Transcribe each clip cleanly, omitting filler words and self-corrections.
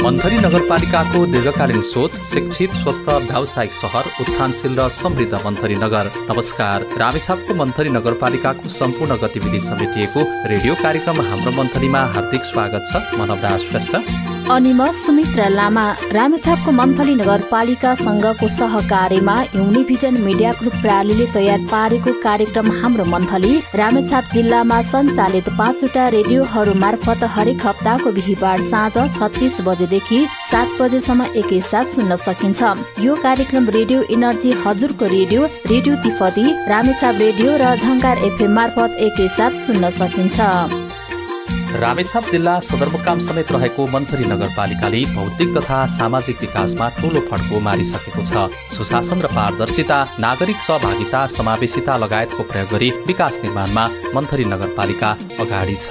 Monthly नगरपालिकाको दीर्घकालीन सोच, शिक्षित, स्वस्थ, व्यावसायिक सहर, उत्थानशील र समृद्ध मन्थली नगर। नमस्कार, रामेछापको मन्थली नगरपालिकाको सम्पूर्ण गतिविधि समेटिएको रेडियो कार्यक्रम हाम्रो मन्थलीमा हार्दिक स्वागत छ। म नवराज श्रेष्ठ अनि म सुमित्रा लामा। रामेछापको मन्थली नगरपालिका संघको सहकार्यमा युनिभिजन मिडिया ग्रुप प्रालीले तयार पारेको कार्यक्रम हाम्रो मन्थली रामेछाप जिल्लामा सञ्चालित 5वटा रेडियोहरू मार्फत हरेक हप्ताको बिहीबार साँझ 36 बजेदेखि 7 बजेसम्म एकैसाथ सुन्न सकिन्छ। यो कार्यक्रम रेडियो इनर्जी हजुरको रेडियो, रेडियो तिफती, रामेछाप रेडियो र झङ्कार एफएम मार्फत एकैसाथ सुन्न सकिन्छ। रामेछाप जिल्ला सदरमुकाम समेत रहेको मन्थली नगरपालिकाले भौतिक तथा सामाजिक विकासमा ठूलो फड्को मारिसकेको छ। सुशासन र पारदर्शिता, नागरिक सहभागिता, समावेशिता लगायतको प्रयोग गरी विकास निर्माणमा मन्थली नगरपालिका अगाडि छ।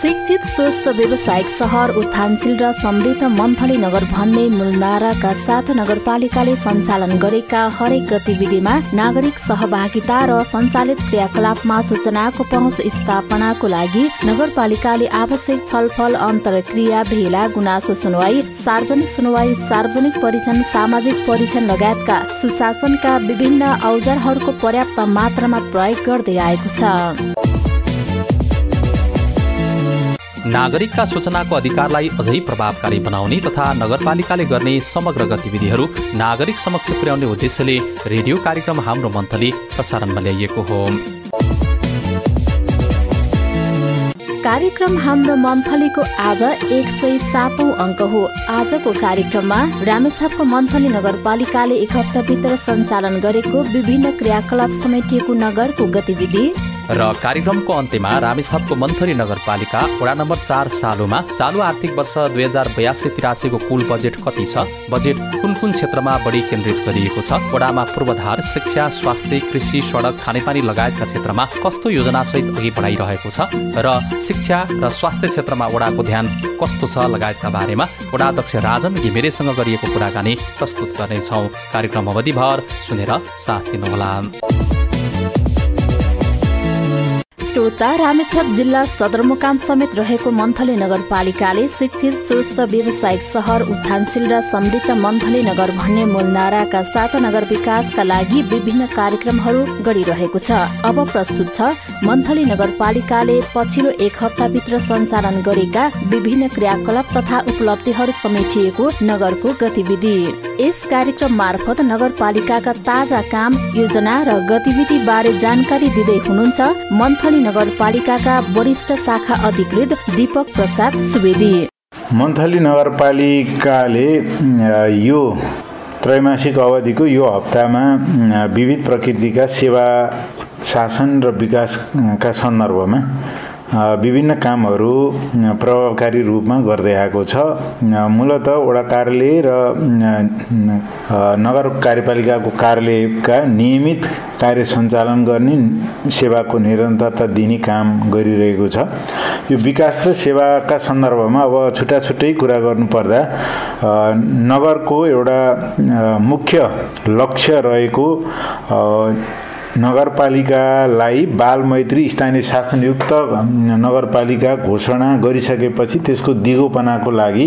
शिक्षित, स्वस्थ, व्यावसायिक सहर, उत्थानशील र समृद्ध मन्थली नगर भन्ने मूल नाराका साथ नगरपालिकाले सञ्चालन गरेका हरेक गतिविधिमा नागरिक सहभागिता र सञ्चालित क्रियाकलापमा सूचनाको पहुँच स्थापनाको लागि नगरपालिकाले आवश्यक छलफल, अन्तर्क्रिया, भेला, गुनासो सुनवाई, सार्वजनिक परीक्षण, सामाजिक परीक्षण लगायतका सुशासनका विभिन्न औजारहरूको पर्याप्त मात्रामा प्रयोग गर्दै आएको छ। नागरिकका सूचनाको अधिकारलाई अझै प्रभावकारी बनाउने तथा नगरपालिकाले गर्ने समग्र गतिविधिहरू नागरिक समक्ष पुर्याउने उद्देश्यले रेडियो कार्यक्रम हाम्रो मन्थली प्रसारणमा ल्याइएको हो। कार्यक्रम हाम्रो मन्थलीको आज 107औं अङ्क हो। आजको कार्यक्रममा रामेछापको मन्थली नगरपालिकाले एक हप्ताभित्र सञ्चालन गरेको विभिन्न क्रियाकलाप समेटिएको नगरको गतिविधि र कार्यक्रमको अन्त्यमा रामेछापको मन्थली नगरपालिका वडा नम्बर 4 सालुमा चालु आर्थिक वर्ष 2082-83 को कुल बजेट कति छ, बजेट कुन कुन क्षेत्रमा बढी केन्द्रित गरिएको छ, वडामा पूर्वाधार, शिक्षा, स्वास्थ्य, कृषि, सडक, खानेपानी लगायतका क्षेत्रमा कस्तो योजनासहित अघि बढाइरहेको छ र शिक्षा र स्वास्थ्य क्षेत्रमा वडाको ध्यान कस्तो छ लगायतका बारेमा वडा अध्यक्ष राजन घिमिरेसँग गरिएको कुराकानी प्रस्तुत गर्नेछौँ। कार्यक्रम अवधिभर सुनेर साथ दिनुहोला। श्रोता, रामेछाप जिल्ला सदरमुकाम समेत रहेको मन्थली नगरपालिकाले शिक्षित, स्वस्थ, व्यावसायिक सहर, उत्थानशील र समृद्ध मन्थली नगर भन्ने मूल नाराका साथ नगर विकासका लागि विभिन्न कार्यक्रमहरू गरिरहेको छ। अब प्रस्तुत छ मन्थली नगरपालिकाले पछिल्लो एक हप्ताभित्र सञ्चालन गरेका विभिन्न क्रियाकलाप तथा उपलब्धिहरू समेटिएको नगरको गतिविधि। यस कार्यक्रम मार्फत नगरपालिकाका ताजा काम, योजना र गतिविधि बारे जानकारी दिँदै हुनुहुन्छ मन्थली नगरपालिकाका वरिष्ठ शाखा अधिकृत दीपक प्रसाद सुवेदी। मन्थली नगरपालिकाले यो त्रैमासिक अवधिको यो हप्तामा विविध प्रकृतिका सेवा, शासन र विकासका सन्दर्भमा विभिन्न कामहरू प्रभावकारी रूपमा गर्दै आएको छ। मूलत वडा कार्यालय र नगर कार्यपालिकाको कार्यालयका नियमित कार्य सञ्चालन गर्ने, सेवाको निरन्तरता दिने काम गरिरहेको छ। यो विकास र सेवाका सन्दर्भमा अब छुट्टै कुरा गर्नुपर्दा नगरको एउटा मुख्य लक्ष्य रहेको नगरपालिकालाई बालमैत्री स्थानीय शासनयुक्त नगरपालिका घोषणा गरिसकेपछि त्यसको दिगोपनाको लागि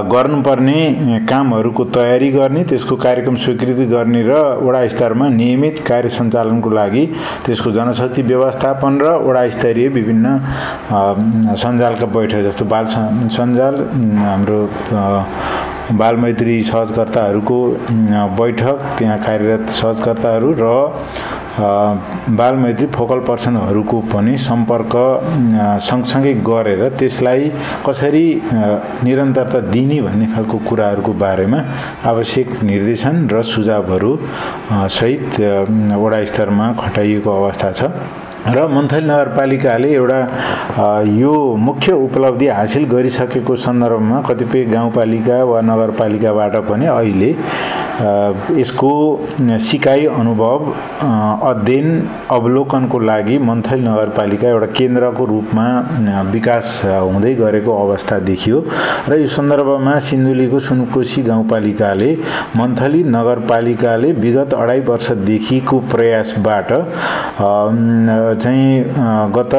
गर्नुपर्ने कामहरूको तयारी गर्ने, त्यसको कार्यक्रम स्वीकृति गर्ने र वडा स्तरमा नियमित कार्य सञ्चालनको लागि त्यसको जनशक्ति व्यवस्थापन र वडा स्तरीय विभिन्न सञ्जालका बैठक जस्तो बाल सञ्जाल, हाम्रो बालमैत्री सहजकर्ताहरूको बैठक, त्यहाँ कार्यरत सहजकर्ताहरू र बालमैत्री फोकल पर्सनहरूको पनि सम्पर्क सँगसँगै गरेर त्यसलाई कसरी निरन्तरता दिने भन्ने खालको कुराहरूको बारेमा आवश्यक निर्देशन र सुझावहरू सहित वडा स्तरमा खटाइएको अवस्था छ। र मन्थली नगरपालिकाले एउटा यो मुख्य उपलब्धि हासिल गरिसकेको सन्दर्भमा कतिपय गाउँपालिका वा नगरपालिकाबाट पनि अहिले यसको सिकाइ अनुभव अध्ययन अवलोकनको लागि मन्थली नगरपालिका एउटा केन्द्रको रूपमा विकास हुँदै गरेको अवस्था देखियो र यो सन्दर्भमा सिन्धुलीको सुनकोशी गाउँपालिकाले मन्थली नगरपालिकाले विगत 2.5 वर्षदेखिको प्रयासबाट चाहिँ गत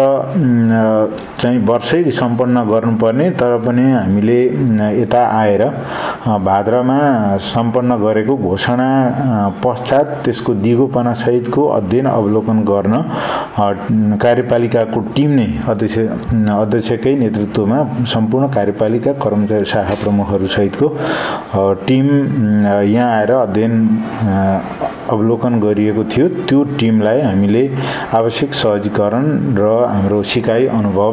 चाहिँ वर्षै सम्पन्न गर्नुपर्ने तर पनि हामीले यता आएर भाद्रमा सम्पन्न गरेको घोषणा पश्चात त्यसको दिगोपना सहितको अध्ययन अवलोकन गर्न कार्यपालिकाको टिम नै अध्यक्षकै नेतृत्वमा सम्पूर्ण कार्यपालिका कर्मचारी शाखा प्रमुखहरू सहितको टिम यहाँ आएर अध्ययन अवलोकन गरिएको थियो। त्यो टिमलाई हामीले आवश्यक सहजीकरण र हाम्रो सिकाइ अनुभव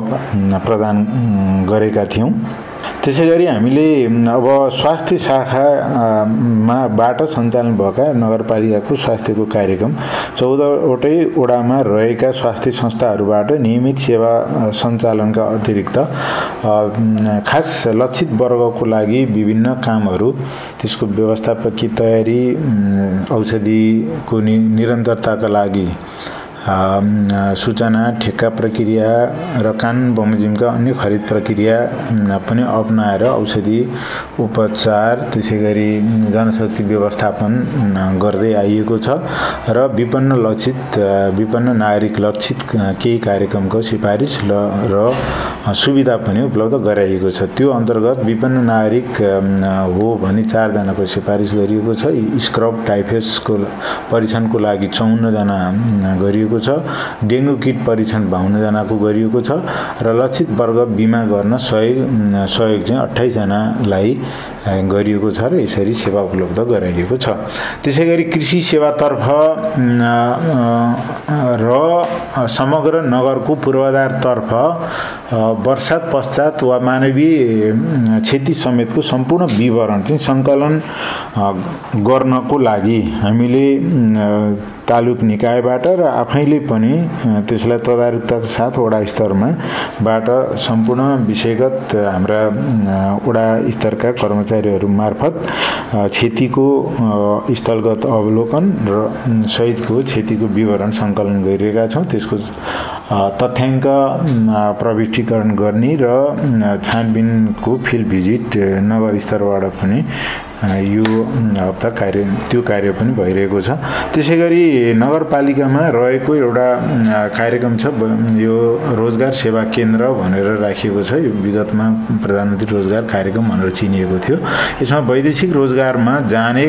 प्रदान गरेका थियौं। त्यसैगरी हामीले अब स्वास्थ्य शाखाबाट सञ्चालन भएका नगरपालिकाको स्वास्थ्यको कार्यक्रम 14वटै वडामा रहेका स्वास्थ्य संस्थाहरूबाट नियमित सेवा सञ्चालनका अतिरिक्त खास लक्षित वर्गको लागि विभिन्न कामहरू त्यसको व्यवस्थापकीय तयारी औषधिको निरन्तरताका लागि सूचना ठेक्का प्रक्रिया र कानुन बमोजिमका अन्य खरिद प्रक्रिया पनि अपनाएर औषधि उपचार त्यसैगरी जनशक्ति व्यवस्थापन गर्दै आइएको छ र विपन्न नागरिक लक्षित केही कार्यक्रमको सिफारिस र सुविधा पनि उपलब्ध गराइएको छ। त्यो अन्तर्गत विपन्न नागरिक हो भने 4 जनाको सिफारिस गरिएको छ। स्क्रब टाइफसको परीक्षणको लागि 54 जना गरिएको छ। डेंगू किट परीक्षण 52 जनाको गरिएको छ र लक्षित वर्ग बीमा गर्न सहयोग चाहिँ 28 जनालाई गरिएको छ र यसरी सेवा उपलब्ध गराइएको छ। त्यसैगरी कृषि सेवातर्फ र समग्र नगरको पूर्वाधारतर्फ वर्षात पश्चात वा मानवीय क्षति समेतको सम्पूर्ण विवरण चाहिँ सङ्कलन गर्नको लागि हामीले तालुक निकायबाट र आफैले पनि त्यसलाई तदारुकताका साथ वडा स्तरमा बाट सम्पूर्ण विषयगत हाम्रा वडा स्तरका कर्मचारीहरू मार्फत क्षतिको स्थलगत अवलोकन र सहितको क्षतिको विवरण सङ्कलन गरिरहेका छौं। त्यसको तथ्याङ्क प्रविष्टिकरण गर्ने र छानबिनको फिल्ड भिजिट नगर स्तरबाट पनि यो हप्ता त्यो कार्य पनि भइरहेको छ। त्यसैगरी नगरपालिकामा रहेको एउटा कार्यक्रम छ, यो रोजगार सेवा केन्द्र भनेर राखिएको छ। यो विगतमा प्रधानमन्त्री रोजगार कार्यक्रम भनेर चिनिएको थियो। यसमा वैदेशिक रोजगारमा जाने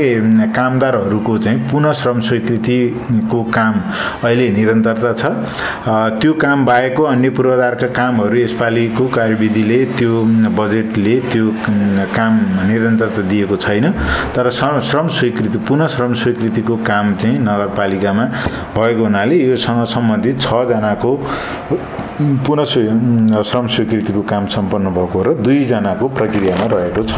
कामदारहरूको चाहिँ पुनः श्रम स्वीकृतिको काम अहिले निरन्तरता छ। त्यो काम बाहेकको अन्य पूर्वाधारका कामहरू यसपालिको कार्यविधिले त्यो बजेटले त्यो काम निरन्तरता दिएको छैन। तर श्रम स्वीकृति पुनः श्रम स्वीकृतिको काम चाहिँ नगरपालिकामा भएको हुनाले योसँग सम्बन्धित 6 जनाको पुनः श्रम स्वीकृतिको काम सम्पन्न भएको र 2 जनाको प्रक्रियामा रहेको छ।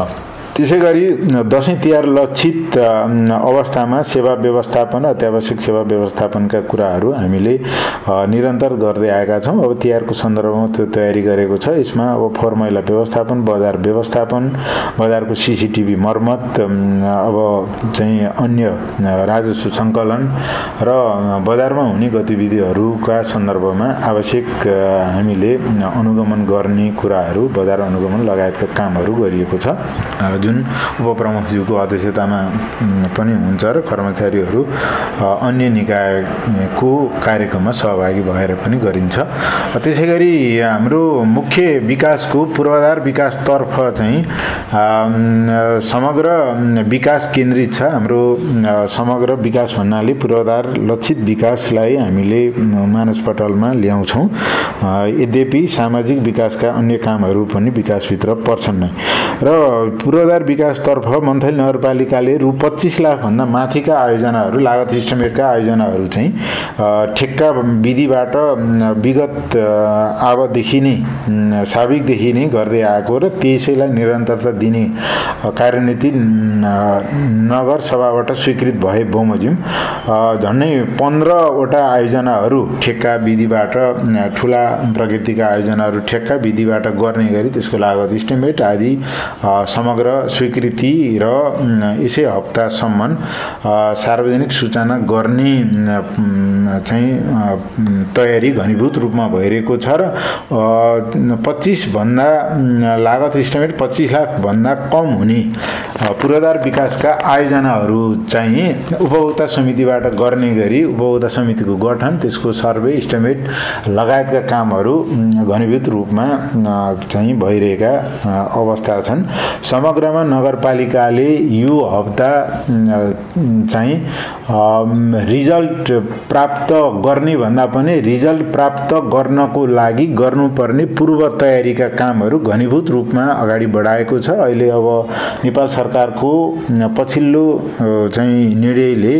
त्यसैगरी दशैं तिहार लक्षित अवस्थामा सेवा व्यवस्थापन अत्यावश्यक सेवा व्यवस्थापनका कुराहरू हामीले निरन्तर गर्दै आएका छौं। अब तिहारको सन्दर्भमा त्यो तयारी गरेको छ। यसमा अब फोहोर मैला व्यवस्थापन, बजार व्यवस्थापन, बजारको सीसीटीभी मर्मत, अब चाहिँ अन्य राजस्व सङ्कलन र बजारमा हुने गतिविधिहरूका सन्दर्भमा आवश्यक हामीले अनुगमन गर्ने कुराहरू, बजार अनुगमन लगायतका कामहरू गरिएको छ, जुन उपप्रमुखज्यूको अध्यक्षतामा पनि हुन्छ र कर्मचारीहरू अन्य निकायको कार्यक्रममा सहभागी भएर पनि गरिन्छ। त्यसैगरी हाम्रो मुख्य विकासको पूर्वाधार विकासतर्फ चाहिँ समग्र विकास केन्द्रित छ। हाम्रो समग्र विकास भन्नाले पूर्वाधार लक्षित विकासलाई हामीले मानसपटलमा ल्याउँछौँ। यद्यपि सामाजिक विकासका अन्य कामहरू पनि विकासभित्र पर्छन् नै र पूर्वाधार विकासतर्फ मन्थली नगरपालिकाले रु 25 लाख भन्दा माथिका आयोजनाहरू, लागत इस्टिमेटका आयोजनाहरू चाहिँ ठेक्का विधिबाट विगत आवदेखि नै साविकदेखि नै गर्दै आएको र त्यसैलाई निरन्तरता दिने कार्यनीति नगर सभाबाट स्वीकृत भए बमोजिम झन्डै 15 वटा आयोजनाहरू ठेक्का विधिबाट, ठूला प्रकृतिका आयोजनाहरू ठेक्का विधिबाट गर्ने गरी त्यसको लागत इस्टिमेट आदि समग्र स्वीकृति र यसै हप्तासम्म सार्वजनिक सूचना गर्ने चाहिँ तयारी घनीभूत रूपमा भइरहेको छ र 25 भन्दा लागत इस्टिमेट 25 लाख भन्दा कम हुने पूर्वाधार विकासका आयोजनाहरू चाहिँ उपभोक्ता समितिबाट गर्ने गरी उपभोक्ता समितिको गठन, त्यसको सर्वे, इस्टिमेट लगायतका कामहरू घनीभूत रूपमा चाहिँ भइरहेका अवस्था छन्। समग्रमा नगरपालिकाले यो हप्ता चाहिँ रिजल्ट प्राप्त गर्ने भन्दा पनि रिजल्ट प्राप्त गर्नको लागि गर्नुपर्ने पूर्व तयारीका कामहरू घनीभूत रूपमा अगाडि बढाएको छ। अहिले अब नेपाल सरकारको पछिल्लो चाहिँ निर्णयले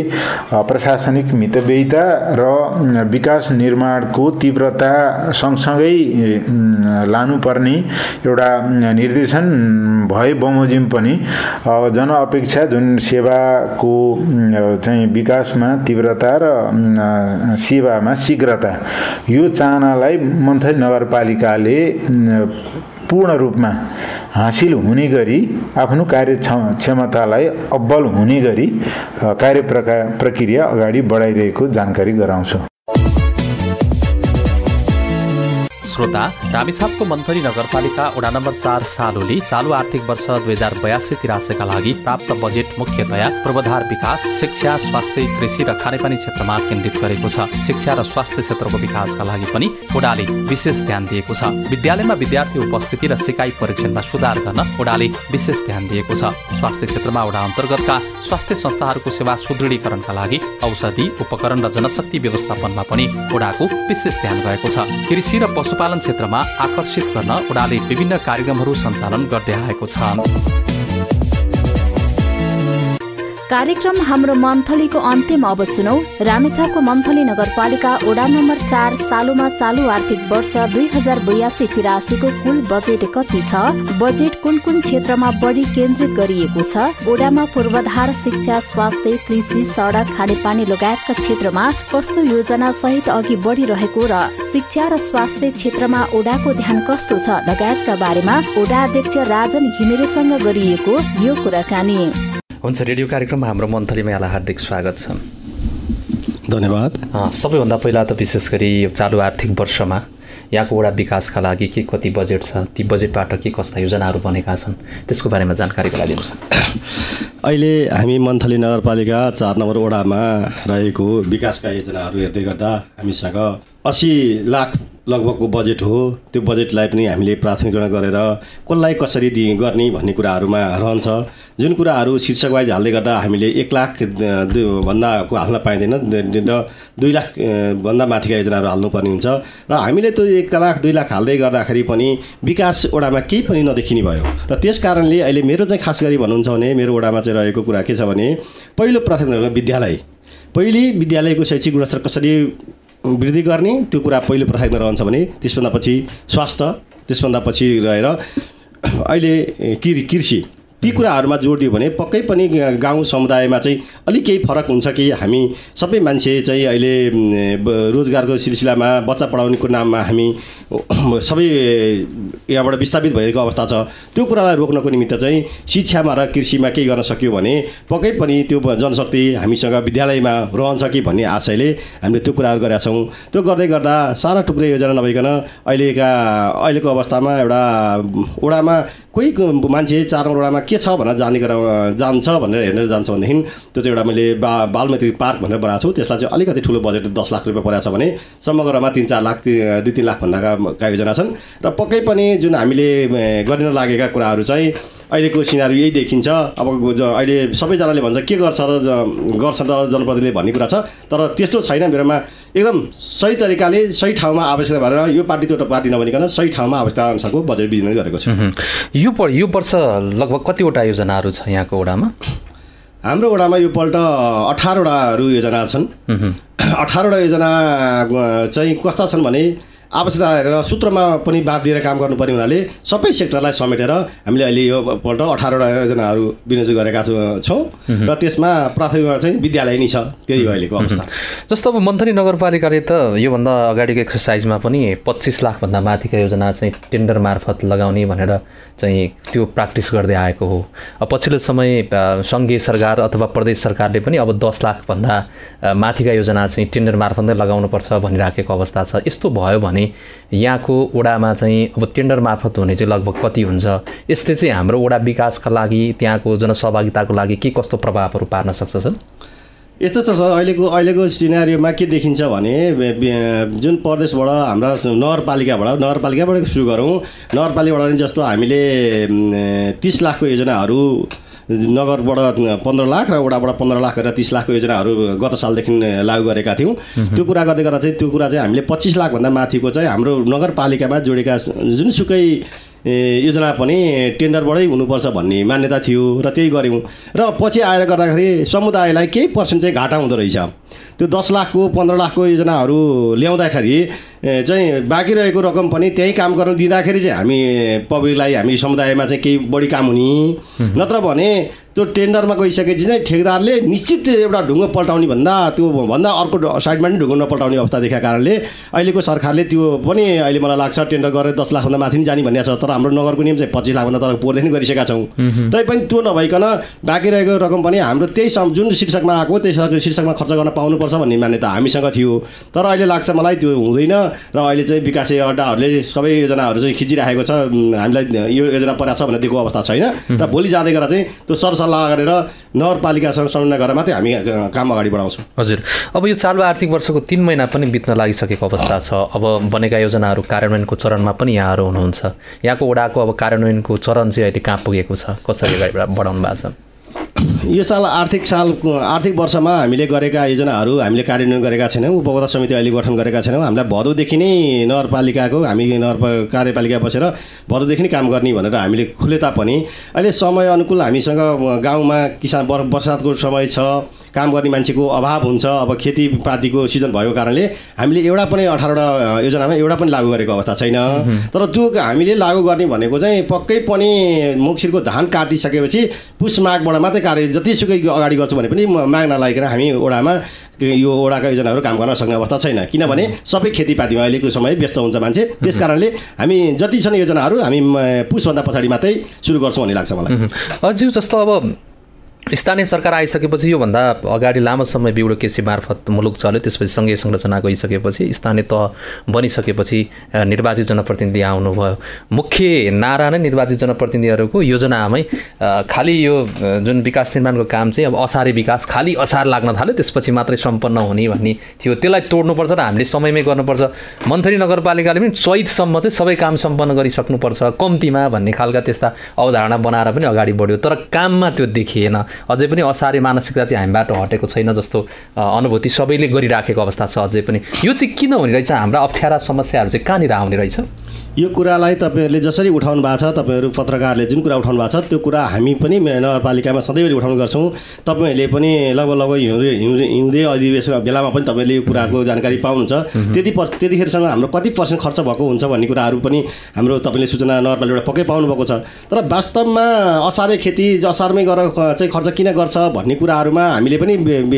प्रशासनिक मितव्ययिता र विकास निर्माणको तीव्रता सँगसँगै लानुपर्ने एउटा निर्देशन भए बमोजिम पनि जनअपेक्षा जुन सेवाको चाहिँ विकासमा तीव्रता र सेवामा शीघ्रता, यो चाहनालाई मन्थली नगरपालिकाले पूर्ण रूपमा हासिल हुने गरी आफ्नो कार्यक्षमतालाई अब्बल हुने गरी कार्य प्रक्रिया अगाडि बढाइरहेको जानकारी गराउँछु। श्रोता, रामेछापको मन्थली नगरपालिका वडा नम्बर 4 सालुले चालु आर्थिक वर्ष 2082-83 का लागि प्राप्त बजेट मुख्यतया पूर्वाधार विकास, शिक्षा, स्वास्थ्य, कृषि र खानेपानी क्षेत्रमा केन्द्रित गरेको छ। शिक्षा र स्वास्थ्य क्षेत्रको विकासका लागि पनि वडाले विशेष ध्यान दिएको छ। विद्यालयमा विद्यार्थी उपस्थिति र सिकाइ परीक्षणमा सुधार गर्न वडाले विशेष ध्यान दिएको छ। स्वास्थ्य क्षेत्रमा वडा अन्तर्गतका स्वास्थ्य संस्थाहरूको सेवा सुदृढीकरणका लागि औषधि, उपकरण र जनशक्ति व्यवस्थापनमा पनि वडाको विशेष ध्यान गएको छ। कृषि र पशुपालन क्षेत्रमा आकर्षित गर्न वडाले विभिन्न कार्यक्रमहरू सञ्चालन गर्दै आएको छ। कार्यक्रम हाम्रो मन्थलीको अन्त्यमा अब सुनौ। रामेछापको मन्थली नगरपालिका वडा नम्बर 4 सालुमा चालु आर्थिक वर्ष 2082-83 को कुल बजेट कति छ? बजेट कुन कुन क्षेत्रमा बढी केन्द्रित गरिएको छ? वडामा पूर्वाधार, शिक्षा, स्वास्थ्य, कृषि, सडक, खानेपानी लगायतका क्षेत्रमा कस्तो योजना सहित अघि बढिरहेको र शिक्षा र स्वास्थ्य क्षेत्रमा वडाको ध्यान कस्तो छ लगायतका बारेमा वडा अध्यक्ष राजन घिमिरेसँग गरिएको यो कुराकानी। हुन्छ, रेडियो कार्यक्रममा हाम्रो मन्थलीमा यहाँलाई हार्दिक स्वागत छ। धन्यवाद। सबैभन्दा पहिला त विशेष गरी चालु आर्थिक वर्षमा यहाँको वडा विकासका लागि के कति बजेट छ, ती बजेटबाट के कस्ता योजनाहरू बनेका छन्, त्यसको बारेमा जानकारी गराइदिनुहोस्। अहिले हामी मन्थली नगरपालिका 4 नम्बर वडामा रहेको विकासका योजनाहरू हेर्दै गर्दा हामीसँग 80 लाख लगभगको बजेट हो। त्यो बजेटलाई पनि हामीले प्राथमिकरण गरेर कसलाई कसरी गर्ने भन्ने कुराहरूमा रहन्छ। जुन कुराहरू शीर्षक वाइज हाल्दै गर्दा हामीले 1 लाख भन्दाको हाल्न पाइँदैन र 2 लाख भन्दा माथिका योजनाहरू हाल्नुपर्ने हुन्छ र हामीले त्यो 1 लाख 2 लाख हाल्दै गर्दाखेरि पनि विकास वडामा केही पनि नदेखिने भयो र त्यस कारणले अहिले मेरो चाहिँ खास गरी भन्नुहुन्छ भने मेरो वडामा चाहिँ रहेको कुरा के छ भने पहिलो प्राथमिकता विद्यालय। पहिले विद्यालयको शैक्षिक गुणस्तर कसरी वृद्धि गर्ने त्यो कुरा पहिलो प्राथमिकता रहन्छ भने त्यसभन्दा पछि स्वास्थ्य, त्यसभन्दा पछि रहेर अहिले कृषि, ती कुराहरूमा जोड दियो भने पक्कै पनि गाउँ समुदायमा चाहिँ अलिक केही फरक हुन्छ कि हामी सबै मान्छे चाहिँ अहिले रोजगारको सिलसिलामा बच्चा पढाउनेको नाममा हामी सबै यहाँबाट विस्थापित भइरहेको अवस्था छ। त्यो कुरालाई रोक्नको निमित्त चाहिँ शिक्षामा र कृषिमा केही गर्न सक्यो भने पक्कै पनि त्यो जनशक्ति हामीसँग विद्यालयमा रहन्छ कि भन्ने आशयले हामीले त्यो कुराहरू गरेका छौँ। त्यो गर्दै गर्दा सानो टुक्रै योजना नभइकन अहिलेको अवस्थामा एउटा वडामा कोही मान्छे 4 नम्बर वडामा के छ भनेर जान्छ भनेर हेर्न जान्छ भनेदेखि त्यो चाहिँ एउटा मैले बालमैत्री पार्क भनेर बनाएको छु। त्यसलाई चाहिँ अलिकति ठुलो बजेट 10 लाख रुपियाँ परेको छ भने समग्रमा 3-4 लाख 2-3 लाख भन्दाका योजना छन् र पक्कै पनि जुन हामीले गर्न लागेका कुराहरू चाहिँ अहिलेको सिनारी यही देखिन्छ। अब अहिले सबैजनाले भन्छ के गर्छ र जनप्रतिनिधिले भन्ने कुरा छ, तर त्यस्तो छैन। मेरोमा एकदम सही तरिकाले सही ठाउँमा आवश्यकता भएर यो पार्टी त्यो पार्टी नभनिकन सही ठाउँमा आवश्यकता अनुसारको बजेट विनियोजन गरेको छु। यो वर्ष लगभग कतिवटा योजनाहरू छ यहाँको वडामा? हाम्रो वडामा यो पल्ट 18 वटाहरू योजना छन्। 18 वटा योजना चाहिँ कस्ता छन् भने आवश्यकता हेरेर सूत्रमा पनि बात दिएर काम गर्नुपर्ने हुनाले सबै सेक्टरलाई समेटेर हामीले अहिले यो पल्ट 18वटा योजनाहरू विनियोजन गरेका छौँ र त्यसमा प्राथमिकता चाहिँ विद्यालय नै छ। त्यही हो अहिलेको अवस्था। जस्तो अब मन्थली नगरपालिकाले त योभन्दा अगाडिको एक्सर्साइजमा पनि 25 लाखभन्दा माथिका योजना चाहिँ टेन्डर मार्फत लगाउने भनेर चाहिँ त्यो प्र्याक्टिस गर्दै आएको हो। अब पछिल्लो समय सङ्घीय सरकार अथवा प्रदेश सरकारले पनि अब 10 लाखभन्दा माथिका योजना चाहिँ टेन्डर मार्फत नै लगाउनुपर्छ भनिराखेको अवस्था छ। यस्तो भयो भने यहाँको वडामा चाहिँ अब टेन्डर मार्फत हुने चाहिँ लगभग कति हुन्छ? यसले चाहिँ हाम्रो वडा विकासका लागि त्यहाँको जनसहभागिताको लागि के कस्तो प्रभावहरू पार्न सक्छ सर? यस्तो छ सर, अहिलेको सिनेरियोमा के देखिन्छ भने जुन प्रदेशबाट हाम्रा नगरपालिकाबाट सुरु गरौँ। नगरपालिकाबाट जस्तो हामीले 30 लाखको योजनाहरू नगरबाट 15 लाख र वडाबाट 15 लाख गरेर 30 लाखको योजनाहरू गत सालदेखि लागू गरेका थियौँ। त्यो कुरा गर्दै गर्दा चाहिँ त्यो कुरा चाहिँ हामीले 25 लाखभन्दा माथिको चाहिँ हाम्रो नगरपालिकामा जोडेका जुनसुकै योजना पनि टेन्डरबाटै हुनुपर्छ भन्ने मान्यता थियो र त्यही गऱ्यौँ। र पछि आएर गर्दाखेरि समुदायलाई केही पर्सेन्ट चाहिँ घाटा हुँदो रहेछ। त्यो 10 लाखको 15 लाखको योजनाहरू ल्याउँदाखेरि चाहिँ बाँकी रहेको रकम पनि त्यही काम गर्न दिँदाखेरि चाहिँ हामी पब्लिकलाई हामी समुदायमा चाहिँ केही बढी काम हुने, नत्र भने त्यो टेन्डरमा गइसकेपछि चाहिँ ठेकेदारले निश्चित एउटा ढुङ्गो पल्टाउने भन्दा अर्को साइडमा पनि ढुङ्गो नपल्टाउने अवस्था देखाएको कारणले अहिलेको सरकारले त्यो पनि अहिले मलाई लाग्छ टेन्डर गरेर 10 लाखभन्दा माथि नै जाने भन्ने छ। तर हाम्रो नगरको नियम चाहिँ 25 लाखभन्दा तर पोहोरदेखि गरिसकेका छौँ। तैपनि त्यो नभइकन बाँकी रहेको रकम पनि हाम्रो त्यही जुन शीर्षकमा आएको त्यही शीर्षकमा खर्च गर्न पाउनुपर्छ भन्ने मान्यता हामीसँग थियो। तर अहिले लाग्छ मलाई त्यो हुँदैन र अहिले चाहिँ विकासे अड्डाहरूले सबै योजनाहरू चाहिँ खिचिराखेको छ। हामीलाई यो योजना परेको छ भनेर दिएको अवस्था छैन र भोलि जाँदै गर्दा चाहिँ त्यो सरसल्लाह गरेर नगरपालिकासँग समन्वय गरेर मात्रै हामी काम अगाडि बढाउँछौँ। हजुर, अब यो चालु आर्थिक वर्षको 3 महिना पनि बित्न लागिसकेको अवस्था छ। अब बनेका योजनाहरू कार्यान्वयनको चरणमा पनि यहाँहरू हुनुहुन्छ। यहाँको वडाको अब कार्यान्वयनको चरण चाहिँ अहिले कहाँ पुगेको छ, कसरी बढाउनु भएको छ? यो आर्थिक वर्षमा हामीले गरेका योजनाहरू हामीले कार्यान्वयन गरेका छैनौँ। उपभोक्ता समिति अहिले गठन गरेका छैनौँ। हामीलाई भदौदेखि नै नगरपालिकाको हामी कार्यपालिका बसेर भदौदेखि नै काम गर्ने भनेर हामीले खुले तापनि अहिले समय अनुकूल हामीसँग गाउँमा किसान बर्सातको समय छ, काम गर्ने मान्छेको अभाव हुन्छ। अब खेतीपातीको सिजन भएको कारणले हामीले एउटा पनि 18वटा योजनामा एउटा पनि लागू गरेको अवस्था छैन। तर त्यो हामीले लागू गर्ने भनेको चाहिँ पक्कै पनि मुक्सिरको धान काटिसकेपछि पुस माघबाट मात्रै कार्य जतिसुकै अगाडि गर्छु भने पनि माग नलागिकन हामी वडामा यो वडाका योजनाहरू काम गर्न सक्ने अवस्था छैन। किनभने सबै खेतीपातीमा अहिलेको समय व्यस्त हुन्छ मान्छे। त्यस कारणले हामी जति छन् योजनाहरू हामी पुसभन्दा पछाडि मात्रै सुरु गर्छौँ भन्ने लाग्छ मलाई। हजुर, जस्तो अब स्थानीय सरकार आइसकेपछि योभन्दा अगाडि लामो समय ब्युरोक्रेसी मार्फत मुलुक चल्यो, त्यसपछि सङ्घीय संरचना गइसकेपछि स्थानीय तह बनिसकेपछि निर्वाचित जनप्रतिनिधि आउनुभयो। मुख्य नारा नै निर्वाचित जनप्रतिनिधिहरूको योजनामै खालि यो जुन विकास निर्माणको काम चाहिँ अब असारे विकास, खालि असार लाग्न थाल्यो त्यसपछि मात्रै सम्पन्न हुने भन्ने थियो। त्यसलाई तोड्नुपर्छ र हामीले समयमै गर्नुपर्छ। मन्थली नगरपालिकाले पनि चैतसम्म चाहिँ सबै काम सम्पन्न गरिसक्नुपर्छ कम्तीमा भन्ने खालका त्यस्ता अवधारणा बनाएर पनि अगाडि बढ्यो। तर काममा त्यो देखिएन। अझै पनि असारे मानसिकता चाहिँ हामीबाट हटेको छैन जस्तो अनुभूति सबैले गरिराखेको अवस्था छ अझै पनि। यो चाहिँ किन हुने रहेछ? हाम्रा अप्ठ्यारा समस्याहरू चाहिँ कहाँनिर आउने रहेछ? यो कुरालाई तपाईँहरूले जसरी उठाउनु भएको छ, तपाईँहरू पत्रकारले जुन कुरा उठाउनु भएको छ त्यो कुरा हामी पनि नगरपालिकामा सधैँभरि उठाउने गर्छौँ। तपाईँहरूले पनि लगभग हिउँदे अधिवेशन बेलामा पनि तपाईँले यो कुराको जानकारी पाउनुहुन्छ। त्यतिखेरसम्म हाम्रो कति पर्सेन्ट खर्च भएको हुन्छ भन्ने कुराहरू पनि हाम्रो तपाईँले सूचना नगरपालिकाबाट पक्कै पाउनुभएको छ। तर वास्तवमा असारे खेती असारमै गरेर चाहिँ खर्च किन गर्छ भन्ने कुराहरूमा हामीले पनि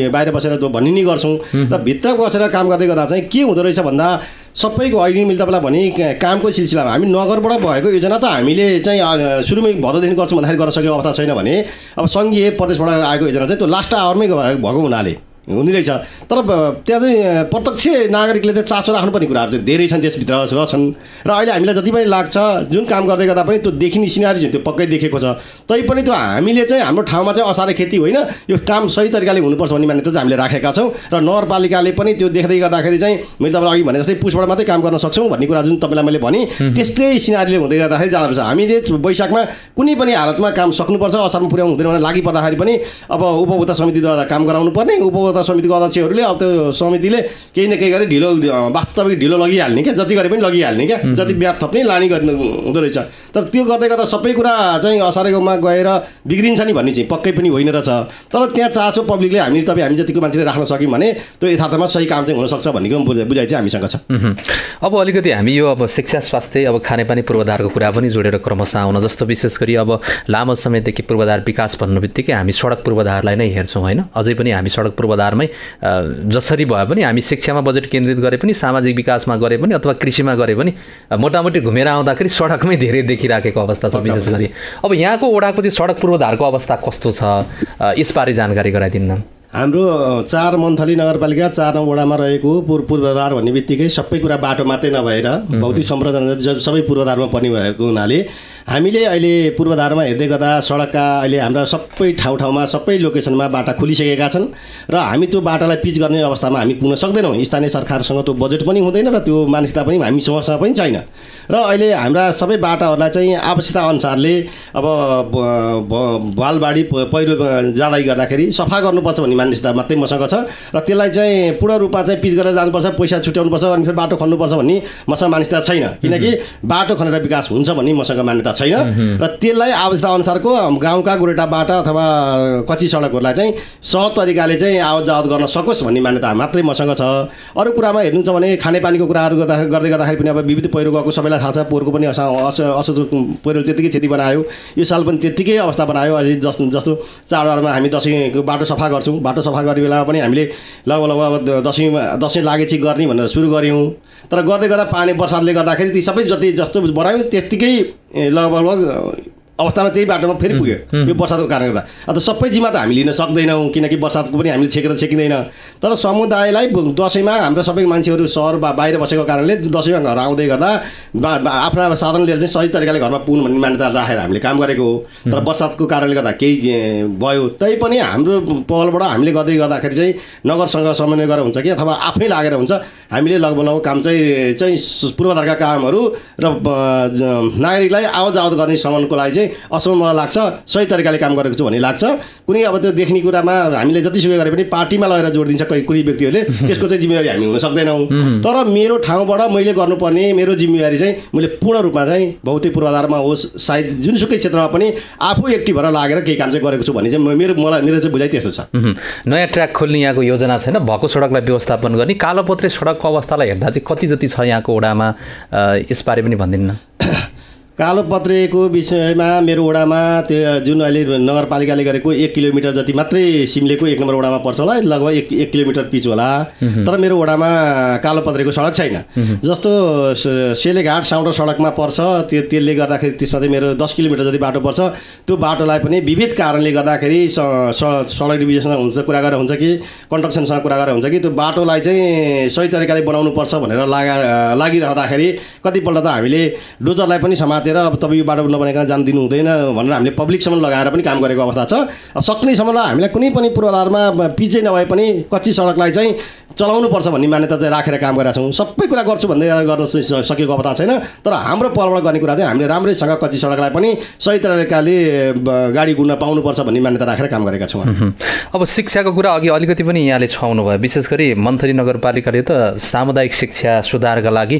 बाहिर बसेर भन्ने नै गर्छौँ र भित्र बसेर काम गर्दै गर्दा चाहिँ के हुँदो रहेछ भन्दा सबैको अहिले मैले तपाईँलाई भने कामको सिलसिलामा हामी नगरबाट भएको योजना त हामीले चाहिँ सुरुमै भदौदेखि गर्छौँ भन्दाखेरि गर्न सकेको अवस्था छैन भने अब सङ्घीय प्रदेशबाट आएको योजना चाहिँ त्यो लास्ट आवरमै भएको हुनाले हुने रहेछ। तर त्यहाँ चाहिँ प्रत्यक्ष नागरिकले चाहिँ चासो राख्नुपर्ने कुराहरू चाहिँ धेरै छन्, त्यसभित्र रहछन्। र अहिले हामीलाई जति पनि लाग्छ जुन काम गर्दै गर्दा पनि त्यो देखिने सिनारी चाहिँ त्यो पक्कै देखेको छ। तैपनि त्यो हामीले चाहिँ हाम्रो ठाउँमा चाहिँ असारे खेती होइन, यो काम सही तरिकाले हुनुपर्छ भन्ने मान्यता चाहिँ हामीले राखेका छौँ। र नगरपालिकाले पनि त्यो देख्दै गर्दाखेरि चाहिँ मैले तपाईँलाई अघि भने जस्तै पुसबाट मात्रै काम गर्न सक्छौँ भन्ने कुरा जुन तपाईँलाई मैले भने त्यस्तै सिनारीले हुँदै गर्दाखेरि जाँदो रहेछ। हामीले वैशाखमा कुनै पनि हालतमा काम सक्नुपर्छ, असारमा पुर्याउनु हुँदैन भने लागि पर्दाखेरि पनि अब उपभोक्ता समितिद्वारा काम गराउनु पर्ने, उपभोक्ता समितिको अध्यक्षहरूले अब त्यो समितिले केही न केही गरी ढिलो वास्तविक ढिलो लगिहाल्ने क्या, जति गरे पनि लगिहाल्ने क्या, जति ब्याज थप्ने लाने गर्नु हुँदो रहेछ। तर त्यो गर्दै गर्दा सबै कुरा चाहिँ असारेकोमा गएर बिग्रिन्छ नि भन्ने चाहिँ पक्कै पनि होइन रहेछ। तर त्यहाँ चासो पब्लिकले हामी जतिको मान्छेले राख्न सक्यौँ भने त्यो यथार्थमा सही काम चाहिँ हुनसक्छ भन्नेको बुझाइ चाहिँ हामीसँग छ। अब अलिकति हामी यो अब शिक्षा स्वास्थ्य अब खानेपानी पूर्वाधारको कुरा पनि जोडेर क्रमशः आउन, जस्तो विशेष गरी अब लामो समयदेखि पूर्वाधार विकास भन्नु बित्तिकै हामी सडक पूर्वाधारलाई नै हेर्छौँ होइन। अझै पनि हामी सडक पूर्वाधारमै जसरी भए पनि हामी शिक्षामा बजेट केन्द्रित गरे पनि, सामाजिक विकासमा गरे पनि अथवा कृषिमा गरे पनि मोटामोटी घुमेर आउँदाखेरि सडकमै धेरै देखिराखेको अवस्था छ विशेष गरी। अब यहाँको वडाको चाहिँ सडक पूर्वाधारको अवस्था कस्तो छ, यसबारे जानकारी गराइदिनु। हाम्रो 4 मन्थली नगरपालिका 4 नम्बर वडामा रहेको पूर्वाधार भन्ने बित्तिकै सबै कुरा बाटो मात्रै नभएर भौतिक सम्प्रदाय सबै पूर्वाधारमा पर्ने भएको हुनाले हामीले अहिले पूर्वाधारमा हेर्दै गर्दा सडकका अहिले हाम्रा सबै ठाउँमा सबै लोकेसनमा बाटा खुलिसकेका छन् र हामी त्यो बाटालाई पिच गर्ने अवस्थामा हामी पुग्न सक्दैनौँ। स्थानीय सरकारसँग त्यो बजेट पनि हुँदैन र त्यो मानसिकता पनि हामीसँग पनि छैन। र अहिले हाम्रा सबै बाटाहरूलाई चाहिँ आवश्यकता अनुसारले अब बालबाडी पहिरो जाँदै गर्दाखेरि सफा गर्नुपर्छ भन्ने मान्यता मात्रै मसँग छ र त्यसलाई चाहिँ पूर्ण रूपमा चाहिँ पिच गरेर जानुपर्छ, पैसा छुट्याउनुपर्छ अनि फेरि बाटो खन्नुपर्छ भन्ने मसँग मान्यता छैन। किनकि बाटो खनेर विकास हुन्छ भन्ने मसँग मान्यता छैन र त्यसलाई आवश्यकता अनुसारको गाउँका गोरेटा बाटा अथवा कच्ची सडकहरूलाई चाहिँ सहज तरिकाले चाहिँ आवत जावत गर्न सकोस् भन्ने मान्यता मात्रै मसँग छ। अरू कुरामा हेर्नुहुन्छ भने खानेपानीको कुराहरू गर्दै गर्दाखेरि पनि अब विविध पहिरो गएको सबैलाई थाहा छ। पोहोरको पनि असोज पहिरो त्यत्तिकै क्षति बनायो, यो साल पनि त्यत्तिकै अवस्था बनायो। अझै जस्तो चाडबाडमा हामी दसैँको बाटो सफा गर्छौँ, बाटो सफा गर्ने बेलामा पनि हामीले लगभग अब दसैँ लागेपछि गर्ने भनेर सुरु गऱ्यौँ। तर गर्दै गर्दा पानी बर्सातले गर्दाखेरि ती सबै जस्तो बनायो त्यत्तिकै लगभग अवस्थामा त्यही बाटोमा फेरि पुग्यो यो बर्सातको कारणले गर्दा। अब सबै जिम्मा त हामी लिन सक्दैनौँ किनकि बर्सातको पनि हामीले छेकिँदैन। तर समुदायलाई दसैँमा हाम्रो सबै मान्छेहरू सहर बाहिर बसेको कारणले दसैँमा घर आउँदै गर्दा आफ्ना साधन लिएर चाहिँ सही तरिकाले घरमा पुग्नु भन्ने मान्यता राखेर हामीले काम गरेको हो। तर बर्सातको कारणले गर्दा केही भयो तैपनि हाम्रो पहलबाट हामीले गर्दै गर्दाखेरि चाहिँ नगरसँग समन्वय गरेर हुन्छ कि अथवा आफै लागेर हुन्छ, हामीले लगभग काम चाहिँ पूर्वाधारका कामहरू र नागरिकलाई आवत जावत गर्ने सम्मानको लागि चाहिँ असम्म मलाई लाग्छ सही तरिकाले काम गरेको छु भन्ने लाग्छ। कुनै अब त्यो देख्ने कुरामा हामीले जतिसुकै गरे पनि पार्टीमा लगेर जोडिदिन्छ कुनै व्यक्तिहरूले, त्यसको चाहिँ जिम्मेवारी हामी हुन सक्दैनौँ। तर मेरो ठाउँबाट मैले गर्नुपर्ने मेरो जिम्मेवारी चाहिँ मैले पूर्ण रूपमा चाहिँ भौतिक पूर्वाधारमा होस् सायद जुनसुकै क्षेत्रमा पनि आफू एक्टिभ भएर लागेर केही काम चाहिँ गरेको छु भन्ने चाहिँ मेरो चाहिँ बुझाइ त्यस्तो छ। नयाँ ट्र्याक खोल्ने यहाँको योजना छैन, भएको सडकलाई व्यवस्थापन गर्ने कालोपत्रे सडकको अवस्थालाई हेर्दा चाहिँ कति जति छ यहाँको वडामा, यसबारे पनि भनिदिनु। कालोपत्रेको विषयमा मेरो वडामा त्यो जुन अहिले नगरपालिकाले गरेको 1 किलोमिटर जति मात्रै सिमलेको 1 नम्बर वडामा पर्छ होला, लगभग 1 किलोमिटर पिच होला। तर मेरो वडामा कालोपत्रेको सडक छैन। जस्तो सेलेघाट साउडर सडकमा पर्छ, त्यसले गर्दाखेरि त्यसमा चाहिँ मेरो 10 किलोमिटर जति बाटो पर्छ। त्यो बाटोलाई पनि विविध कारणले गर्दाखेरि सडक डिभिजनसँग हुन्छ कुरा गरेर हुन्छ कि कन्स्ट्रक्सनसँग कुरा गरेर हुन्छ कि त्यो बाटोलाई चाहिँ सही तरिकाले बनाउनुपर्छ भनेर लागिरहँदाखेरि कतिपल्ट त हामीले डोजरलाई पनि समातेर अब तपाईँ यो बाटो नबनाइकन जान दिनु हुँदैन भनेर हामीले पब्लिकसम्म लगाएर पनि काम गरेको अवस्था छ। अब सक्नेसम्मलाई हामीलाई कुनै पनि पूर्वाधारमा पिचै नभए पनि कच्ची सडकलाई चाहिँ चलाउनुपर्छ भन्ने मान्यता चाहिँ राखेर काम गरेका छौँ। सबै कुरा गर्छु भन्दै गर्न सकेको अवस्था छैन। तर हाम्रो पहलबाट गर्ने कुरा चाहिँ हामीले राम्रैसँग कच्ची सडकलाई पनि सही तरिकाले गाडी गुड्न पाउनुपर्छ भन्ने मान्यता राखेर काम गरेका छौँ। अब शिक्षाको कुरा अघि अलिकति पनि यहाँले छाउनु भयो। विशेष गरी मन्थली नगरपालिकाले त सामुदायिक शिक्षा सुधारका लागि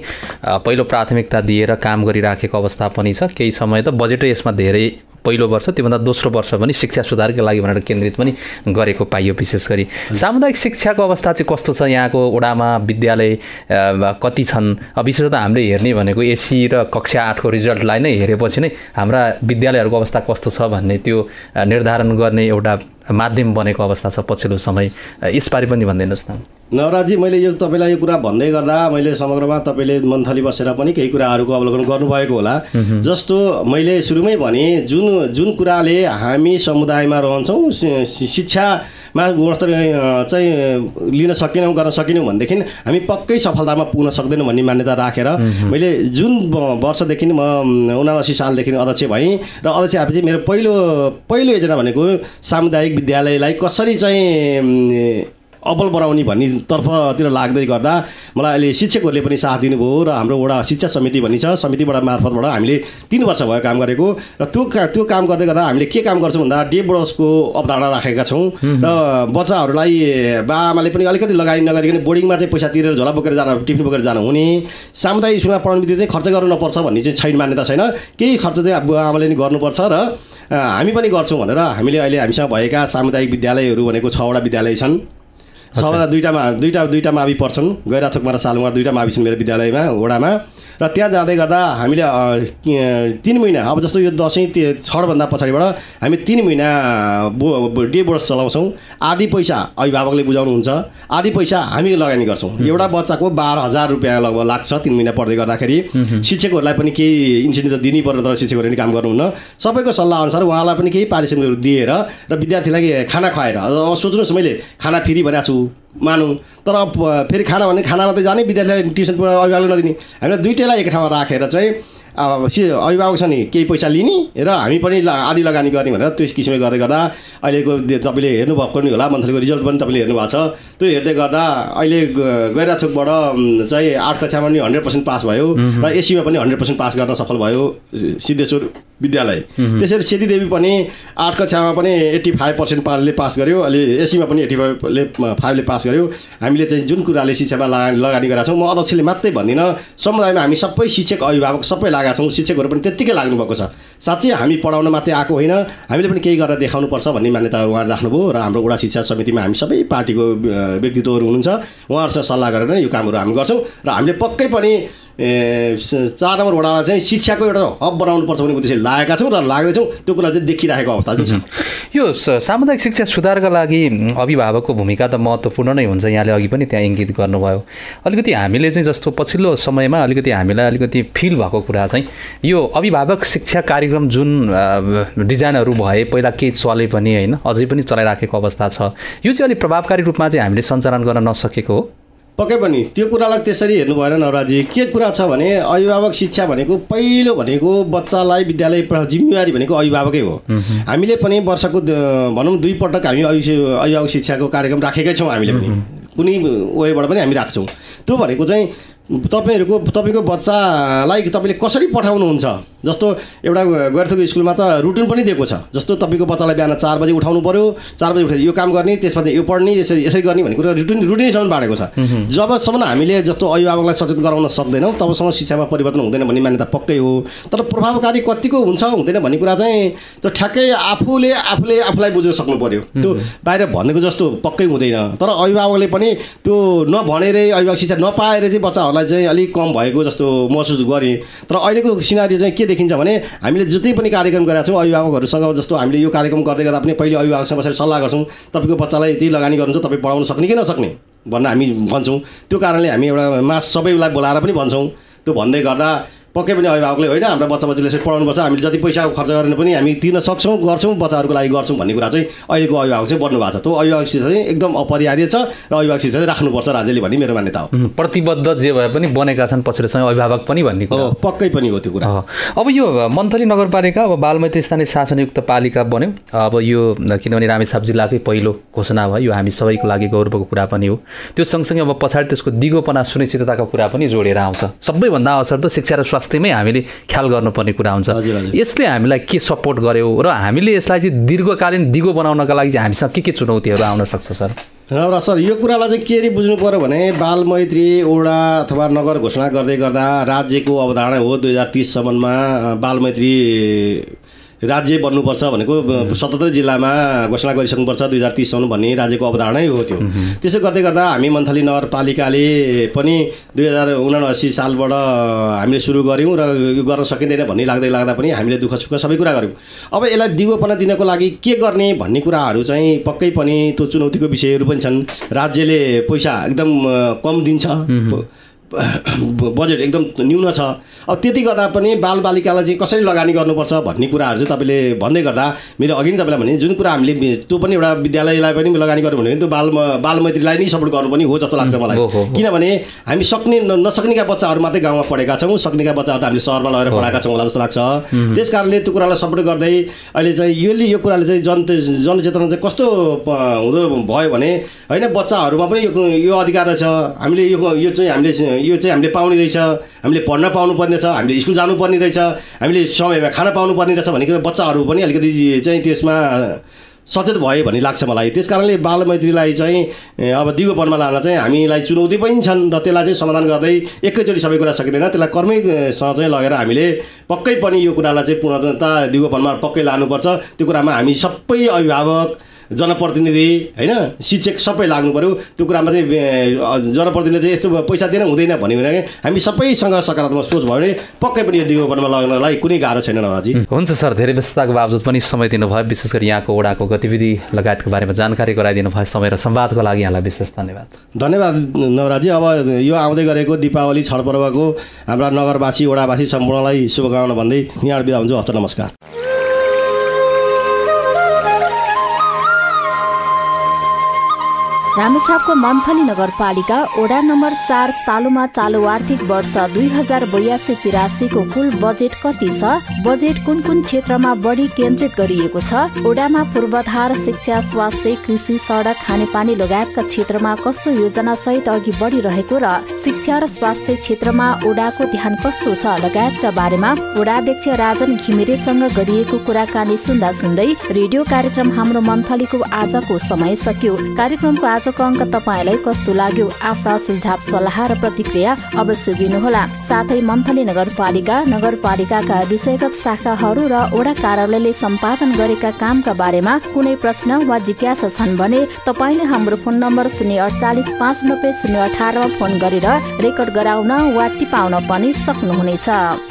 पहिलो प्राथमिकता दिएर काम गरिराखेको अवस्था पनि छ। केही समय त बजेटै यसमा धेरै पहिलो वर्ष त्योभन्दा दोस्रो वर्ष पनि शिक्षा सुधारका लागि भनेर केन्द्रित पनि गरेको पाइयो। विशेष गरी सामुदायिक शिक्षाको अवस्था चाहिँ कस्तो छ यहाँको वडामा, विद्यालय कति छन्? विशेषतः हामीले हेर्ने भनेको एसी र कक्षा 8को रिजल्टलाई नै हेरेपछि नै हाम्रा विद्यालयहरूको अवस्था कस्तो छ भन्ने त्यो निर्धारण गर्ने एउटा माध्यम बनेको अवस्था छ पछिल्लो समय। यसबारे पनि भनिदिनुहोस् न। नवराजी, मैले यो तपाईँलाई यो कुरा भन्दै गर्दा मैले समग्रमा तपाईँले मन्थली बसेर पनि केही कुराहरूको अवलोकन गर्नुभएको होला। जस्तो मैले सुरुमै भने जुन कुराले हामी समुदायमा रहन्छौँ शिक्षामा गुणस्तर चाहिँ लिन सकेनौँ गर्न सकेनौँ भनेदेखि हामी पक्कै सफलतामा पुग्न सक्दैनौँ भन्ने मान्यता राखेर मैले जुन वर्षदेखि म 79 सालदेखि अध्यक्ष भएँ र अध्यक्ष आएपछि मेरो पहिलो योजना भनेको सामुदायिक विद्यालयलाई कसरी चाहिँ अब्बल बनाउने भन्ने तर्फतिर लाग्दै गर्दा मलाई अहिले शिक्षकहरूले पनि साथ दिनुभयो र हाम्रो वडा शिक्षा समिति भन्ने छ, समितिबाट मार्फतबाट हामीले 3 वर्ष भयो काम गरेको र त्यो काम गर्दै गर्दा हामीले के काम गर्छौँ भन्दा डे बोर्डर्सको अवधारणा राखेका छौँ र बच्चाहरूलाई बाआमाले पनि अलिकति लगानी नगरिकन बोर्डिङमा चाहिँ पैसा तिरेर झोला बोकेर जान टिफिन बोकेर जानु हुने, सामुदायिक स्कुलमा पढाउने बित्तिकै चाहिँ खर्च गर्नु नपर्छ भन्ने चाहिँ छैन, मान्यता छैन। केही खर्च चाहिँ बुवाआमाले नि गर्नुपर्छ र हामी पनि गर्छौँ भनेर हामीले अहिले हामीसँग भएका सामुदायिक विद्यालयहरू भनेको 6वटा विद्यालय छन्। 6वटा दुईटा मावि पर्छन्, गैराथोकमा र सालुङमा 2टा मावि छन् मेरो विद्यालयमा वडामा। र त्यहाँ जाँदै गर्दा हामीले 3 महिना अब जस्तो यो दसैँ छठभन्दा पछाडिबाट हामी 3 महिना डे बोर्ड चलाउँछौँ। आधी पैसा अभिभावकले बुझाउनुहुन्छ, आधी पैसा हामी लगानी गर्छौँ। एउटा बच्चाको 12,000 रुपियाँ लगभग लाग्छ 3 महिना पढ्दै गर्दाखेरि। शिक्षकहरूलाई पनि केही इन्सेन्टिभ त दिनै पर्ने, तर शिक्षकहरूले पनि काम गर्नुहुन्न। सबैको सल्लाह अनुसार उहाँलाई पनि केही पारिश्रमिकहरू दिएर र विद्यार्थीलाई खाना खुवाएर, सोच्नुहोस् मैले खाना फ्री भनेको छु मानौँ, तर फेरि खाना भने खाना मात्रै जाने, विद्यार्थीलाई ट्युसन अभिभावकले नदिने। हामीले दुईटैलाई एक ठाउँमा राखेर चाहिँ अभिभावक छ नि केही पैसा लिने र हामी पनि आधी लगानी गर्ने भनेर त्यो किसिमले गर्दै गर्दा अहिलेको तपाईँले हेर्नुभएको नि होला, मन्थलीको रिजल्ट पनि तपाईँले हेर्नु भएको छ। त्यो हेर्दै गर्दा अहिले गैराथोकबाट चाहिँ 8 कक्षामा पनि 100% पास भयो र एसीमा पनि 100% पास गर्न सफल भयो सिद्धेश्वर विद्यालय। त्यसरी सेतीदेवी पनि 8 कक्षामा पनि 85% ले पास गर्यो, अहिले एसीमा पनि 85% ले पास गर्यो। हामीले चाहिँ जुन कुराले शिक्षामा लगानी गरेका छौँ, म अध्यक्षले मात्रै भन्दिनँ, समुदायमा हामी सबै शिक्षक अभिभावक सबै लगाएका छौँ, शिक्षकहरू पनि त्यत्तिकै लाग्नुभएको छ। साँच्चै हामी पढाउन मात्रै आएको होइन, हामीले पनि केही गरेर देखाउनुपर्छ भन्ने मान्यता उहाँले राख्नुभयो र हाम्रो वडा शिक्षा समितिमा हामी सबै पार्टीको व्यक्तित्वहरू हुनुहुन्छ, उहाँहरूसँग सल्लाह गरेर यो कामहरू हामी गर्छौँ र हामीले पक्कै पनि 4 नम्बर वडालाई चाहिँ शिक्षाको एउटा हब बनाउनुपर्छ भन्ने उद्देश्यले लागेका छौँ र लाग्दैछौँ। त्यो कुरा चाहिँ देखिरहेको अवस्था चाहिँ छ। यो सामुदायिक शिक्षा सुधारका लागि अभिभावकको भूमिका त महत्त्वपूर्ण नै हुन्छ, यहाँले अघि पनि त्यहाँ इङ्गित गर्नुभयो। अलिकति हामीले चाहिँ जस्तो पछिल्लो समयमा अलिकति हामीलाई अलिकति फिल भएको कुरा चाहिँ यो अभिभावक शिक्षा कार्यक्रम जुन डिजाइनहरू भए पहिला केही चले पनि होइन, अझै पनि चलाइराखेको अवस्था छ, यो चाहिँ अलिक प्रभावकारी रूपमा चाहिँ हामीले सञ्चालन गर्न नसकेको हो। पक्कै पनि त्यो कुरालाई त्यसरी हेर्नु भएन नवराजी। के कुरा छ भने अभिभावक शिक्षा भनेको पहिलो भनेको बच्चालाई विद्यालय जिम्मेवारी भनेको अभिभावकै हो। हामीले पनि वर्षको भनौँ 2 पटक हामी अभिभावक शिक्षाको कार्यक्रम राखेकै छौँ, हामीले पनि कुनै वेबाट पनि हामी राख्छौँ। त्यो भनेको चाहिँ तपाईँको बच्चालाई तपाईँले कसरी पठाउनुहुन्छ, जस्तो एउटा गैराथोक स्कुलमा त रुटिन पनि दिएको छ, जस्तो तपाईँको बच्चालाई बिहान 4 बजे उठाउनु पऱ्यो, 4 बजे उठेर यो काम गर्ने, त्यसपछि यो पढ्ने, यसरी गर्ने भन्ने कुरा रुटिनसम्म बाँडेको छ। जबसम्म हामीले जस्तो अभिभावकलाई सचेत गराउन सक्दैनौँ तबसम्म शिक्षामा परिवर्तन हुँदैन भन्ने मान्यता पक्कै हो। तर प्रभावकारी कतिको हुन्छ हुँदैन भन्ने कुरा चाहिँ त्यो ठ्याक्कै आफूलाई बुझ्न सक्नु पऱ्यो। त्यो बाहिर भनेको जस्तो पक्कै हुँदैन, तर अभिभावकले पनि त्यो नभनेरै अभिभावक शिक्षा नपाएर चाहिँ बच्चाहरूलाई चाहिँ अलिक कम भएको जस्तो महसुस गरेँ। तर अहिलेको सिनारियो चाहिँ के देखिन्छ भने हामीले जति पनि कार्यक्रम गरेका छौँ अभिभावकहरूसँग, जस्तो हामीले यो कार्यक्रम गर्दै गर्दा पनि पहिले अभिभावकसँग बसेर सल्लाह गर्छौँ, तपाईँको बच्चालाई यति लगानी गर्नुहुन्छ, तपाईँ पढाउन सक्ने कि नसक्ने भन्न हामी भन्छौँ। त्यो कारणले हामी एउटा मास सबैलाई बोलाएर पनि भन्छौँ। त्यो भन्दै गर्दा पक्कै पनि अभिभावकले होइन हाम्रो बच्चाले यसरी पढाउनुपर्छ, हामीले जति पैसा खर्च गरेर पनि हामी तिर्न सक्छौँ, गर्छौँ, बच्चाहरूको लागि गर्छौँ भन्ने कुरा चाहिँ अहिलेको अभिभावक चाहिँ बन्नु भएको छ। त्यो अभिभावक शिक्षा चाहिँ एकदम अपरिहार्य छ र अभिभावक शिक्षा चाहिँ राख्नुपर्छ राज्यले भन्ने मेरो मान्यता हो। प्रतिबद्ध जे भए पनि बनेका छन् पछिल्लो समय अभिभावक पनि भन्ने कुरा पक्कै पनि हो त्यो कुरा। अब यो मन्थली नगरपालिका अब बालमैत्री स्थानीय शासनयुक्त पालिका बन्यो। अब यो किनभने रामेछाप जिल्लाकै पहिलो घोषणा भयो, यो हामी सबैको लागि गौरवको कुरा पनि हो। त्यो सँगसँगै अब पछाडि त्यसको दिगोपना सुनिश्चितताको कुरा पनि जोडेर आउँछ। सबैभन्दा असर त शिक्षा र स्वास्थ्यमै हामीले ख्याल गर्नुपर्ने कुरा हुन्छ। यसले हामीलाई के सपोर्ट गर्यो र हामीले यसलाई चाहिँ दीर्घकालीन दिगो बनाउनका लागि चाहिँ हामीसँग के चुनौतीहरू आउन सक्छ सर? र सर यो कुरालाई चाहिँ के बुझ्नु पऱ्यो भने बालमैत्री वडा अथवा नगर घोषणा गर्दै गर्दा राज्यको अवधारणा हो 2030 सम्ममा बालमैत्री राज्य बन्नुपर्छ भनेको 77 जिल्लामा घोषणा गरिसक्नुपर्छ 2030 सम्म भन्ने राज्यको अवधारणै हो त्यो। त्यसो गर्दै गर्दा हामी मन्थली नगरपालिकाले पनि 2079 सालबाट हामीले सुरु गऱ्यौँ र यो गर्न सकिँदैन भन्ने लाग्दा पनि हामीले दुःख सुख सबै कुरा गऱ्यौँ। अब यसलाई दिगोपना दिनको लागि के गर्ने भन्ने कुराहरू चाहिँ पक्कै पनि त्यो चुनौतीको विषयहरू पनि छन्। राज्यले पैसा एकदम कम दिन्छ, बजेट एकदम न्यून छ। अब त्यति गर्दा पनि बालबालिकालाई चाहिँ कसरी लगानी गर्नुपर्छ भन्ने कुराहरू चाहिँ तपाईँले भन्दै गर्दा मेरो अघि नै तपाईँलाई भने जुन कुरा हामीले त्यो पनि एउटा विद्यालयलाई पनि लगानी गर्नु भने त्यो बालमैत्रीलाई नै सपोर्ट गर्नु पनि हो जस्तो लाग्छ मलाई। किनभने हामी नसक्नेका बच्चाहरू मात्रै गाउँमा पढेका छौँ, सक्नेका बच्चाहरू त हामीले सहरमा लगेर पढाएका छौँ होला जस्तो लाग्छ। त्यस कारणले त्यो कुरालाई सपोर्ट गर्दै अहिले चाहिँ यो कुराले चाहिँ जनचेतना चाहिँ कस्तो हुँदो भयो भने होइन बच्चाहरूमा पनि यो अधिकार रहेछ, हामीले यो चाहिँ हामीले पाउने रहेछ, हामीले पढ्न पाउनुपर्ने छ, हामीले स्कुल जानुपर्ने रहेछ, हामीले समयमा खाना पाउनुपर्ने रहेछ भन्ने कुरा बच्चाहरू पनि अलिकति चाहिँ त्यसमा सचेत भयो भन्ने लाग्छ मलाई। त्यस कारणले बालमैत्रीलाई चाहिँ अब दिगोपनमा लान चाहिँ हामीलाई चुनौती पनि छन् र त्यसलाई चाहिँ समाधान गर्दै एकैचोटि सबै कुरा सकिँदैन, त्यसलाई कर्मैसँग चाहिँ लगेर हामीले पक्कै पनि यो कुरालाई चाहिँ पूर्णता दिगोपनमा पक्कै लानुपर्छ। त्यो कुरामा हामी सबै अभिभावक जनप्रतिनिधि होइन शिक्षक सबै लाग्नु पऱ्यो। त्यो कुरामा चाहिँ जनप्रतिनिधिले चाहिँ यस्तो पैसा दिएर हुँदैन भन्यो भने हामी सबैसँग सकारात्मक सोच भयो भने पक्कै पनि यो दिगोपनमा लाग्नलाई कुनै गाह्रो छैन नराजी। हुन्छ सर, धेरै व्यस्तताको बावजुद पनि समय दिनुभयो, विशेष गरी यहाँको वडाको गतिविधि लगायतको बारेमा जानकारी गराइदिनु भयो। समय र संवादको लागि यहाँलाई विशेष धन्यवाद। धन्यवाद नवराजी। अब यो आउँदै गरेको दीपावली छठ पर्वको हाम्रा नगरवासी वडावासी सम्पूर्णलाई शुभकामना भन्दै यहाँ बिदा हुन्छु। हस्त नमस्कार। रामेछापको मन्थली नगरपालिका वडा नम्बर 4 सालुमा चालु आर्थिक वर्ष 2082-83 को कुल बजेट कति छ? बजेट कुन कुन क्षेत्रमा बढी केन्द्रित गरिएको छ? वडामा पूर्वाधार, शिक्षा, स्वास्थ्य, कृषि, सडक, खानेपानी लगायतका क्षेत्रमा कस्तो योजना सहित अघि बढिरहेको र शिक्षा र स्वास्थ्य क्षेत्रमा वडाको ध्यान कस्तो छ लगायतका बारेमा वडाध्यक्ष राजन घिमिरेसँग गरिएको कुराकानी सुन्दा सुन्दै रेडियो कार्यक्रम हाम्रो मन्थलीको आजको समय सक्यो। कार्यक्रमको आजको अङ्क तपाईँलाई कस्तो लाग्यो? आफ्ना सुझाव, सल्लाह र प्रतिक्रिया अवश्य दिनुहोला। साथै मन्थली नगरपालिकाका विषयगत शाखाहरू र वडा कार्यालयले सम्पादन गरेका कामका बारेमा कुनै प्रश्न वा जिज्ञासा छन् भने तपाईँले हाम्रो फोन नम्बर 048 590 018 मा फोन गरेर रेकर्ड गराउन वा टिपाउन पनि सक्नुहुनेछ।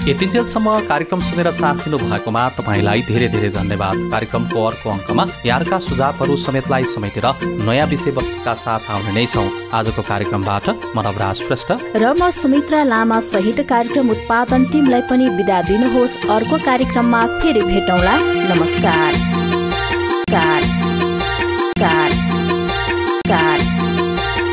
यतिन्जेलसम्म कार्यक्रम सुनेर साथ दिनु भएकोमा तपाईँलाई धेरै धेरै धन्यवाद। कार्यक्रमको अर्को अङ्कमा यहाँका सुझावहरू समेतलाई समेटेर नयाँ विषयवस्तुका साथ आउने नै छौँ। आजको कार्यक्रमबाट म नवराज श्रेष्ठ र म सुमित्रा लामा सहित कार्यक्रम उत्पादन टिमलाई पनि बिदा दिनुहोस्। अर्को कार्यक्रममा फेरि भेटौँला। नमस्कार।